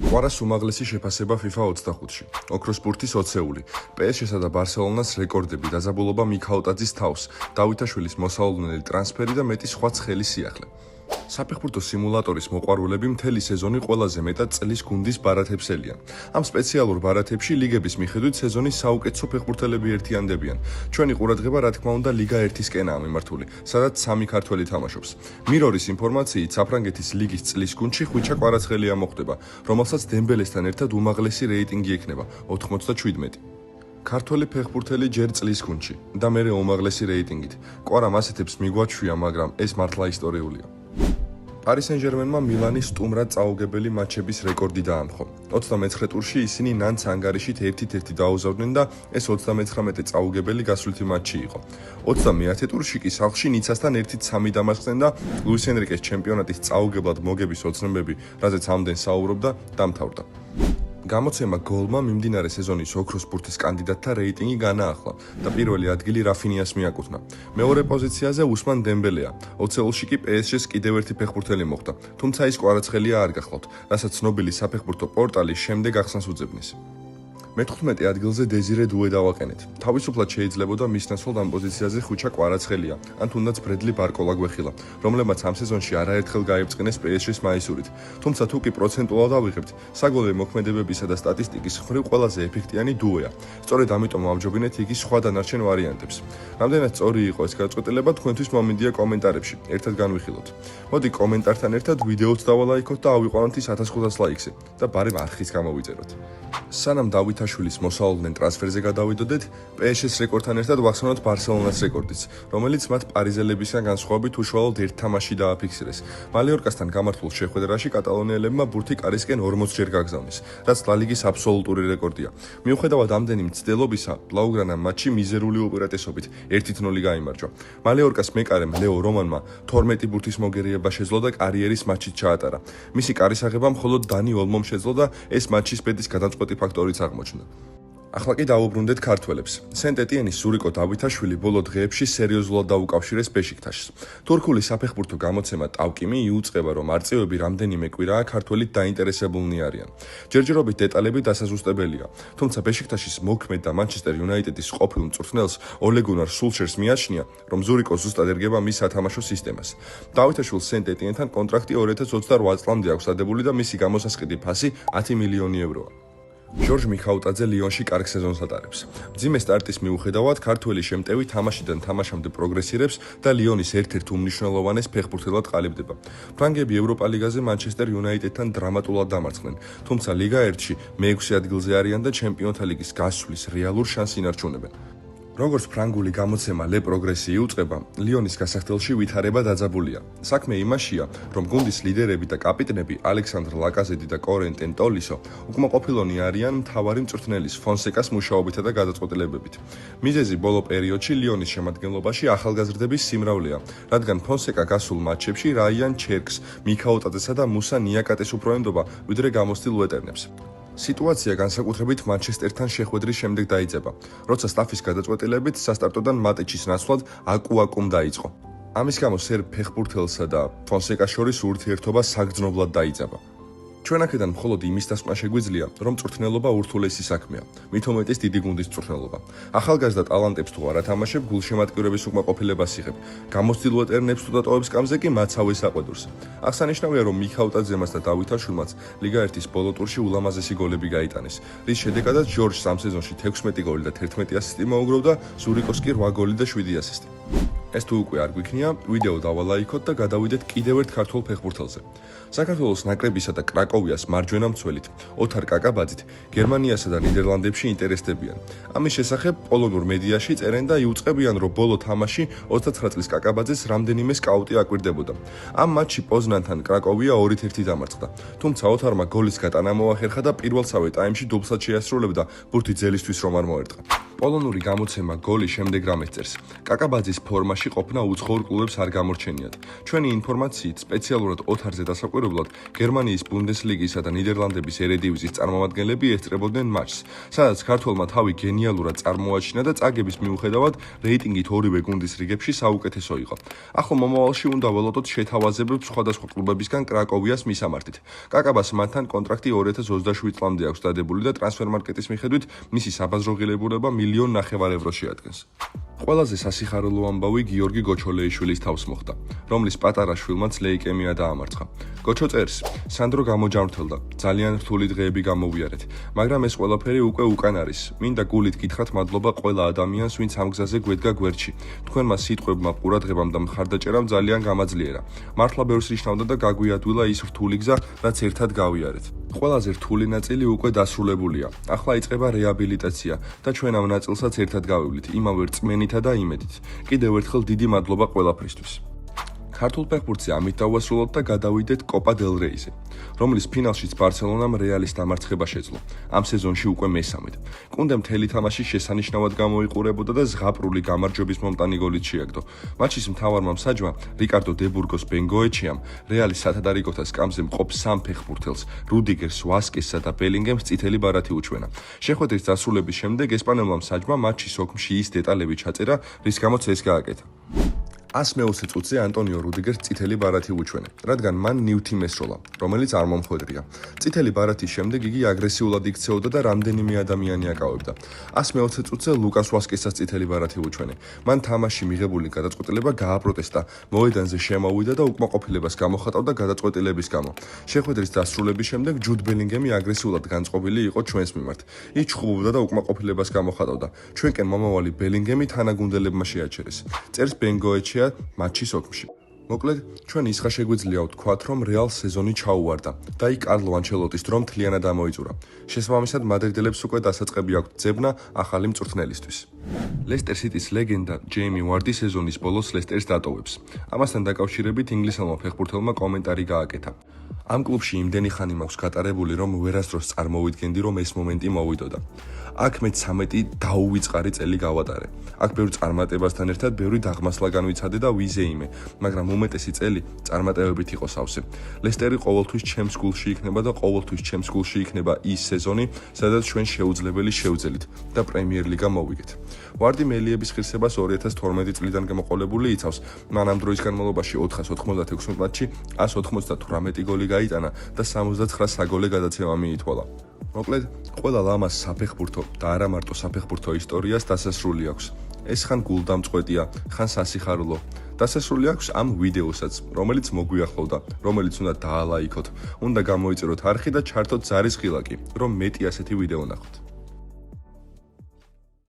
ყვარას უმაღლესი შეფასება FIFA 25-ში. ოქროს ბურთის 20-ეული. PSG-სა და ბარსელონას რეკორდები, დაძაბულობა მიქაუტაძის თავს, დავითაშვილის მოსალოდნელი ტრანსფერი და მეტი სხვა ცხელი სიახლე. საფეხბურთო სიმულატორის მოყვარულები მთელი სეზონი ყველაზე მეტად წლის გუნდის ბარათებს ელიან. ამ სპეციალურ ბარათებში ლიგების მიხედვით სეზონის საუკეთესო ფეხბურთელები ერთიანდებიან. ჩვენი ყურადღება რა თქმა უნდა ლიგა 1-ისკენაა მიმართული, სადაც 3 ქართველი თამაშობს. მირორის ინფორმაციით, საფრანგეთის ლიგის წლის გუნდში ხვიჩა კვარაცხელია მოხვდება, რომელსაც დემბელესთან ერთად უმაღლესი რეიტინგი ექნება 97. ქართველი ფეხბურთელი ჯერ წლის გუნდში და მერე უმაღლესი რეიტინგით. კვარამ ასეთებს მიგვაჩვია, მაგრამ ეს მართლა ისტორიულია. Paris Saint-Germain-მა მილანის სტუმრად წაუგებელი მატჩების რეკორდი დაამხო. 29 ტურში ისინი ნანს ანგარიშით 1-1 დაუზავდნენ და ეს 39 წაუგებელი გასვლითი მატჩი იყო. 21 ტურში კი სახლში ნიცასთან 1-3 დამარცხდნენ და ლუის ენრიკეს ჩემპიონატის წაუგებლად მოგების ოცნებები, რაზეც ამდენ საუბრობდა, დამთავრდა. გამოცემა გოლმა მიმდინარე სეზონის ოქროს ბურთის კანდიდატთა რეიტინგი განაახლა და პირველი ადგილი რაფინიას მიაკუთვნა. მეორე პოზიციაზე უსმან დემბელეა. 20-ში კი PSG-ს კიდევ ერთი ფეხბურთელი მოხვდა, თუმცა ის კვარაცხელია არ გახლავთ, რასაც ცნობილი საფეხბურთო პორტალი შემდეგ ახსნას უძებნის. მე-15 ადგილზე დეზირე დუე დავაყენეთ. თავისუფლად შეიძლებოდა მის ნაცვლად ამ პოზიციაზე ხვიჩა კვარაცხელია, ან თუნდაც ბრედლი ბარკოლა გვეხილა, რომლებმაც ამ სეზონში არაერთხელ გაიბწყინეს PSG-ს მაისურით. თუმცა თუ კი პროცენტულად ავიღებთ, საგოლე მოქმედებებისა და სტატისტიკის მხრივ ყველაზე ეფექტიანი დუეა. სწორედ ამიტომ ავჯობინეთ იგი სხვა დანარჩენ ვარიანტებს. რამდენად სწორი იყო ეს გადაწყვეტილება, თქვენთვის მომინდია კომენტარებში, ერთად განვიხილოთ. მოდი კომენტართან ერთად ვიდეოც დავალაიქოთ და ავიყვანოთ ის 1500 ლაიქზე და ბარემ არხის გამოვიწეროთ. სანამ დავითაშვილის მოსალოდნელ ტრანსფერზე გადავიდოდეთ, PSG-ს რეკორდთან ერთად ვახსენოთ ბარსელონას რეკორდიც, რომელიც მათ პარიზელებისგან განსხვავებით უშუალოდ ერთ თამაშში დააფიქსირეს. მალიორკასთან გამართულ შეხვედრაში კატალონიელებმა ბურთი კარისკენ 40 ჯერ გაგზავნეს, რაც ლა ლიგის აბსოლუტური რეკორდია. მიუხედავად ამდენი მცდელობისა, ბლაუგრანამ მატჩი მიზერული უპირატესობით 1-0 გაიმარჯვა. მალიორკას მეკარემ ლეო რომანმა 12 ბურთის მოგერიება შეძლო და კარიერის მატჩით ჩაატარა. მისი კარის აღება მხოლოდ დანი ოლმომ შეძლო და ეს მატჩის ბედის გადამწყვეტი ფაქტორიც აღმოჩნდა. ახლა კი დავუბრუნდეთ ქართველებს. სენტ-ეტიენის სურიკო დავითაშვილი ბოლო დღეებში სერიოზულად დაუკავშირეს ბეშიქტაშს. თურქული საფეხბურთო გამოცემა ტავკიმი იუწყება, რომ არწივები რამდენიმე კვირაა ქართველით დაინტერესებულნი არიან. ჯერჯერობით დეტალები დასაზუსტებელია, თუმცა ბეშიქტაშის მოქმედ და მანჩესტერ იუნაიტედის ყოფილ მწვრთნელს ოლე გუნარ სულშერს მიაჩნია, რომ ზურიკო ზუსტად ერგება მის სათამაშო სისტემას. დავითაშვილს სენტ-ეტიენთან კონტრაქტი 2028 წლამდე აქვს დადებული და მისი გამოსასყიდი ფასი 10 მილიონი ევროა. ჟორჟ მიქაუტაძე ლიონში კარგ სეზონს ატარებს. მძიმე სტარტის მიუხედავად, ქართველი შემტევი თამაშიდან თამაშამდე პროგრესირებს და ლიონის ერთ-ერთ უმნიშვნელოვანეს ფეხბურთელად ყალიბდება. ფრანგები ევროპა ლიგაზე მანჩესტერ იუნაიტედთან დრამატულად დამარცხდნენ, თუმცა ლიგა 1-ში მე-6 ადგილზე არიან და ჩემპიონთა ლიგის გასვლის რეალურ შანსს ინარჩუნებენ. როგორც ფრანგული გამოცემა ლე პროგრესი იუწყება, ლიონის გასახდელში ვითარება დაძაბულია. საქმე იმაშია, რომ გუნდის ლიდერები და კაპიტნები ალექსანდრ ლაკაზედი და კორენტენ ტოლისო უკმაყოფილონი არიან მთავარი მწვრთნელის ფონსეკას მუშაობითა და გადაწყვეტილებებით. მიზეზი ბოლო პერიოდში ლიონის შემადგენლობაში ახალგაზრდების სიმრავლეა, რადგან ფონსეკა გასულ მატჩებში რაიან ჩერკს, მიქაუტაძესა და მუსა ნიაკატეს უფრო ენდობა, ვიდრე გამოცდილ ვეტერნებს. სიტუაცია განსაკუთრებით მანჩესტერთან შეხვედრის შემდეგ დაიწყება, როცა სტაფის გადაწყვეტილებით სასტარტოდან მატჩის ნაცვლად აკუ-აკუმ დაიწყო. ამის გამო სერბ ფეხბურთელსა და ფონსეკას შორის ურთიერთობა საგრძნობლად დაიწყება. ჩვენ აქედან მხოლოდ იმის დასკვნა შეგვიძლია, რომ მწვრთნელობა ურთულესი საქმეა, მით უმეტეს დიდი გუნდის მწვრთნელობა. ახალგაზრდა ტალანტებს თუ არ ათამაშებ, გულშემატკივრების უკმაყოფილებას იღებ. გამოცდილ ვეტერნებს თუ დატოვებს კამზე კი მაცავეს აყვედურს. აღსანიშნავია, რომ მიქაუტაძემაც და დავითაშვილმაც ლიგა 1-ის ბოლო ტურში ულამაზესი გოლები გაიტანეს, რის შედეგადაც ჟორჟს ამ სეზონში 16 გოლი და 11 ასისტი მოუგროვდა, ზურიკოს კი 8 გოლი და 7 ასისტი. ეს თუ უკვე არ გვიქნია, ვიდეო დავალაიქოთ და გადავიდეთ კიდევ ერთ ქართველ ფეხბურთელზე. საქართველოს ნაკრებისა და კრაკოვიას მარჯვენა მცველით, ოთარ კაკაბაძით, გერმანიასა და ნიდერლანდებში ინტერესდებიან. ამის შესახებ პოლონურ მედიაში წერენ და იუწყებიან, რომ ბოლო თამაში 29 წლის კაკაბაძეს რამდენიმე სკაუტი აკვირდებოდა. ამ მატჩში პოზნანთან კრაკოვია 2-1 დამარცხდა, თუმცა ოთარმა გოლის გატანა მოახერხა და პირველსავე ტაიმში დუბლსაც შეასრულებდა, ბურთი ძელისთვის რომ არ მოერტყა. პოლონური გამოცემა გოლი შემდეგ რამეს წერს. კაკაბაძის ფორმა თამაში ყოფნა უცხოურ კლუბებს არ გამორჩენიათ. ჩვენი ინფორმაციით, სპეციალურად ოთარზე დასაკვირვებლად, გერმანიის ბუნდესლიგისა და ნიდერლანდების ერედივიზიის წარმომადგენლები ესწრებოდნენ მატჩს, სადაც ქართველმა თავი გენიალურად წარმოაჩინა და წაგების მიუხედავად რეიტინგით ორივე გუნდის რიგებში საუკეთესო იყო. ახლა მომავალში უნდა ველოდოთ შეთავაზებებს სხვადასხვა კლუბებისგან კრაკოვიას მისამართით. კაკაბას მათთან კონტრაქტი 2027 წლამდე აქვს დადებული და ტრანსფერმარკეტის მიხედვით მისი საბაზრო ღირებულება 1,5 მილიონ ევროს შეადგენს. ყველაზე სასიხარულო ამბავი გიორგი გოჩოლეიშვილის თავს მოხდა, რომლის პატარა შვილმაც ლეიკემია დაამარცხა. გოჩო წერს: სანდრო გამოჯანმრთელდა, ძალიან რთული დღეები გამოვიარეთ, მაგრამ ეს ყველაფერი უკვე უკან არის. მინდა გულით გითხრათ მადლობა ყველა ადამიანს, ვინც ამ გზაზე გვედგა გვერდში. თქვენმა სიტყვებმა, ყურადღებამ და მხარდაჭერამ ძალიან გამაძლიერა. მართლა ბევრს ნიშნავდა და გაგვიადვილა ის რთული გზა, რაც ერთად გავიარეთ. ყველაზე რთული ნაწილი უკვე დასრულებულია. ახლა იწყება რეაბილიტაცია და ჩვენ ამ ნაწილსაც ერთად გავივლით, იმავე რწმენითა და იმედით. კიდევ ერთხელ დიდი მადლობა ყველაფრისთვის. ქართულ ფეხბურთზე ამით დავასრულოთ და გადავიდეთ კოპა დელ რეიზე, რომლის ფინალშიც ბარსელონამ რეალის დამარცხება შეძლო. ამ სეზონში უკვე მესამედ. კუნდე მთელი თამაში შესანიშნავად გამოიყურებოდა და ზღაპრული გამარჯვების მომტანი გოლით შეაგდო. მატჩის მთავარმა მსაჯმა რიკარდო დებურგოს ბენგოეჩიამ რეალის სათადარიგოთა სკამზე მყოფ სამ ფეხბურთელს, რუდიგერს, ვასკესსა და ბელინგემს წითელი ბარათი უჩვენა. შეხვედრის დასრულების შემდეგ ესპანელმა მსაჯმა მატჩის ოქმში ის დეტალები ჩაწერა, რის გამოც ეს გააკეთა. 120 წუთზე ანტონიო რუდიგერს წითელი ბარათი უჩვენა, რადგან მან ნივთი მესროლა, რომელიც არ მომხვედრია. წითელი ბარათის შემდეგ იგი აგრესიულად იქცეოდა და რამდენიმე ადამიანი აკავებდა. 120 წუთზე ლუკას ვასკესას წითელი ბარათი უჩვენა. მან თამაში მიღებული გადაწყვეტილება გააპროტესტა, მოედანზე შემოვიდა და უკმაყოფილებას გამოხატავდა გადაწყვეტილების გამო. შეხვედრის დასრულების შემდეგ ჯუდ ბელინგემი აგრესიულად განწყობილი იყო ჩვენს მიმართ. ის ჩხუბობდა და უკმაყოფილებას გამოხატავდა. ჩვენკენ მომავალი ბელინგემი თანაგუნდელებმა შეაჩერეს. წერს ბენგოეჩი მატჩის ოქმში. მოკლედ, ჩვენ ისხა შეგვიძლია ვთქვათ, რომ რეალ სეზონი ჩაუვარდა და იქ კარლო ანჩელოტის დრო მთლიანად ამოიწურა. შესაბამისად, მადრიდელებს უკვე დასაწყები აქვთ ძებნა ახალი მწვრთნელისთვის. ლესტერ სიტის ლეგენდა ჯეიმი ვარდი სეზონის ბოლოს ლესტერს დატოვებს. ამასთან დაკავშირებით ინგლისელმა ფეხბურთელმა კომენტარი გააკეთა. ამ კლუბში იმდენი ხანი მაქვს გატარებული, რომ ვერასდროს წარმოვიდგენდი, რომ ეს მომენტი მოვიდოდა. აქ მე 13 დაუვიწყარი წელი გავატარე. აქ ბევრ წარმატებასთან ერთად ბევრი დაღმასლა განვიცადე და ვიზეიმე, მაგრამ უმეტესი წელი წარმატებებით იყო სავსე. ლესტერი ყოველთვის ჩემს გულში იქნება და ყოველთვის ჩემს გულში იქნება ის სეზონი, სადაც ჩვენ შეუძლებელი შევძელით და პრემიერ ლიგა მოვიგეთ. ვარდი მელიების ღირსებას 2012 წლიდან გამოყოლებული იცავს. მან ამ დროის განმავლობაში 496 მატჩში 198 გოლი გაიტანა და 69 საგოლე გადაცემა მიითვალა. მოკლედ, ყველა ლამას საფეხბურთო და არა მარტო საფეხბურთო ისტორიას დასასრული აქვს. ეს ხან გულდამწყვეტია, ხან სასიხარულო. დასასრული აქვს ამ ვიდეოსაც, რომელიც მოგვიახლოვდა, რომელიც უნდა დაალაიქოთ, უნდა გამოიწეროთ არხი და ჩართოთ ზარის ღილაკი, რომ მეტი ასეთი ვიდეო ნახოთ.